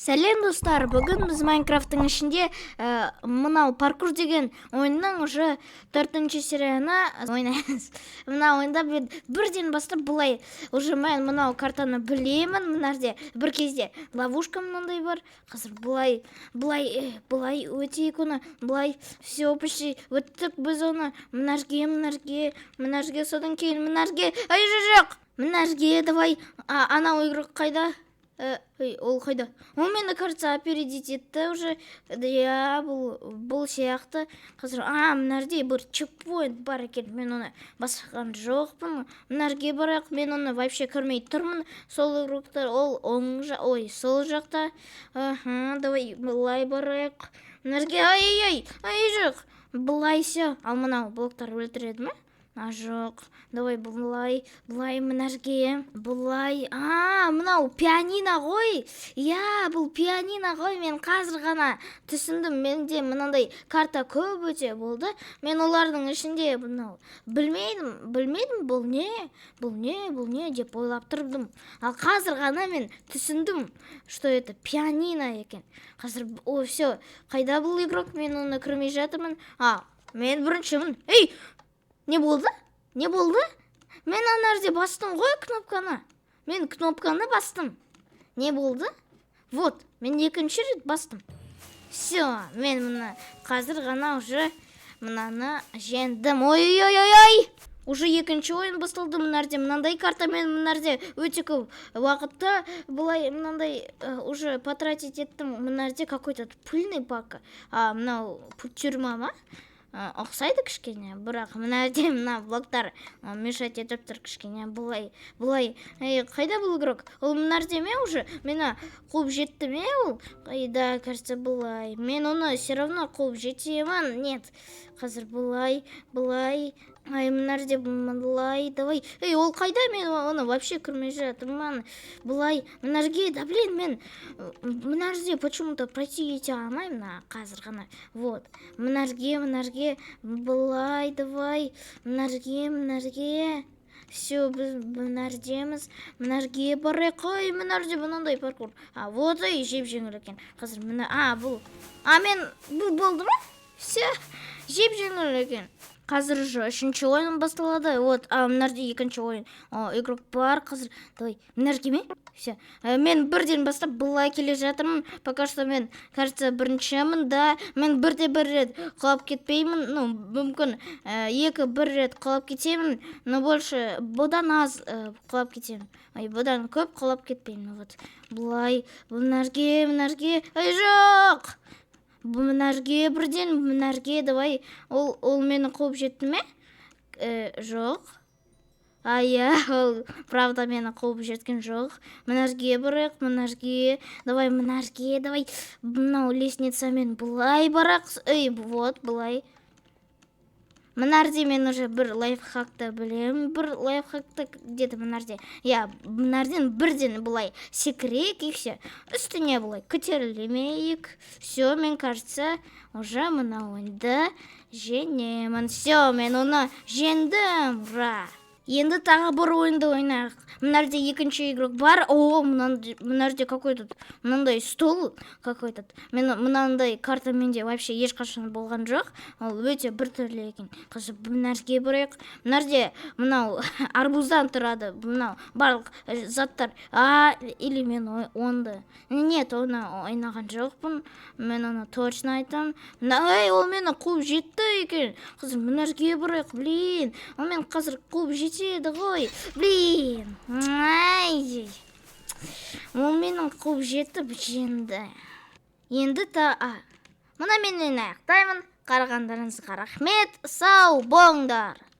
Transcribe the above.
Сәлем достар, бүгін біз Майнкрафттың ішінде мынау паркур деген ойынның уже 4-ші серияны ойнаймыз. Мына ойында мен бірден бастап былай, уже мен мынау картаны білемін, мына жерде бір кезде ловушка мынандай бар. Қазір былай өтейік оны, былай все почти өттік біз оны, мына жерге, содан кейін мына жерге, жоқ, мына жерге давай, анау игрок қайда? Ол қайда? Ол мені, кажется, опередить етті уже. Я бұл сияқты. Қазір, мына жерде бір чекпоинт бар екен. Мен оны басқан жоқпын. Мына жерге барайық. Мен оны вообще көрмей тұрмын. Сол игроктар, ол сол жақта. Давай былай барайық. Мына жерге, жоқ. Былайся. Ал мынау блоктар өлтіреді ме? Жоқ, давай былай мына жерге, былай, мынау пианино ғой, бұл пианино ғой, мен қазір ғана түсіндім, менде мынандай карта көп өте болды, мен олардың ішінде мынау білмедім, бұл не деп ойлап тұрдым, ал қазір ғана мен түсіндім, что это пианино екен. Қазір, все, қайда бұл игрок, мен оны көрмей жатырмын, мен біріншімін, Не болды? Мен ана жерде бастым ғой кнопканы. Мен кнопканы бастым. Не болды? Вот, мен екінші рет бастым. Все, мен мына қазір ғана уже мынаны жеңдім. Ой. Уже екінші ойын басталды мына жерде. Мынандай картамен мына жерде өте көп уақытта былай мынандай уже потратить еттім. Мына жерде какой-то пыльный бак. Мынау тюрьма ма? Ұқсайды кішкене, бірақ мына жерде мына блоктар мешать етіп тұр кішкене, былай. Қайда бұл игрок? Ол мына жерде ме уже? Мені қуып жетті ме ол? Қайда, кажется, былай. Мен оны все равно қуып жетемін. Нет, қазір былай. Мына жерде былай, давай. Ол қайда? Мен оны вообще көрмей жатырмын. Былай, мына жерге, мен мына жерде почему-то пройти ете алмаймын, қазір ғана. Вот, мына жерге, былай, давай, мына жерге. Все, біз мына жердеміз, мына жерге барайық. Мына жерде мынандай паркур. Вот жеп жеңіл екен. Қазір бұл болды ма? Все, жеп жеңіл екен. Қазір үшінші ойын басталады. Вот, мына жерде екінші ойын. Игрок бар, қазір. Давай, мына жерге ме? Все. Мен бірден бастап былай келе жатырмын. Пока что мен, кажется, біріншімін, да. Мен бір рет құлап кетпеймін. Мүмкін бір рет құлап кетемін. Но больше бұдан аз құлап кетемін. Бұдан көп құлап кетпеймін. Вот, былай, мына жерге. Жоқ! Мына жерге, давай. Ол мені қуып жетті ме? Жоқ. Ол правда мені қуып жеткен жоқ. Мына жерге барайық, давай. Мынау лестницамен былай барайық. Вот, былай. Мына жерде мен уже бір лайфхакты білем. Где-то мына жерде. Мына жерден бірден былай секірейік и все. Үстіне былай көтерілмейік. Все, мен, кажется, уже мына ойынды жеңемін. Все, мен оны жеңдім. Ура! Енді тағы бір ойынды ойнайық. Мына жерде екінші игрок бар. Мына жерде какой-то мынандай стол какой-то. Мен мынандай карта менде вообще ешқашан болған жоқ. Ол өте біртүрлі екен. Қазір мына жерге барайық. Мына жерде мынау арбуздан тұрады. Мынау барлық заттар. Или мен онды. Нет, оны ойнаған жоқпын. Мен оны точно айтам. Ол мені қуып жетті екен. Қазір мына жерге барайық. Блин, ол мен қазір қуып жетеді ғой. Блин. Ол менің қуып жетіп жеңді. Енді мұна менен аяқтаймын. Қарағандарыңызға рахмет. Сау болыңдар.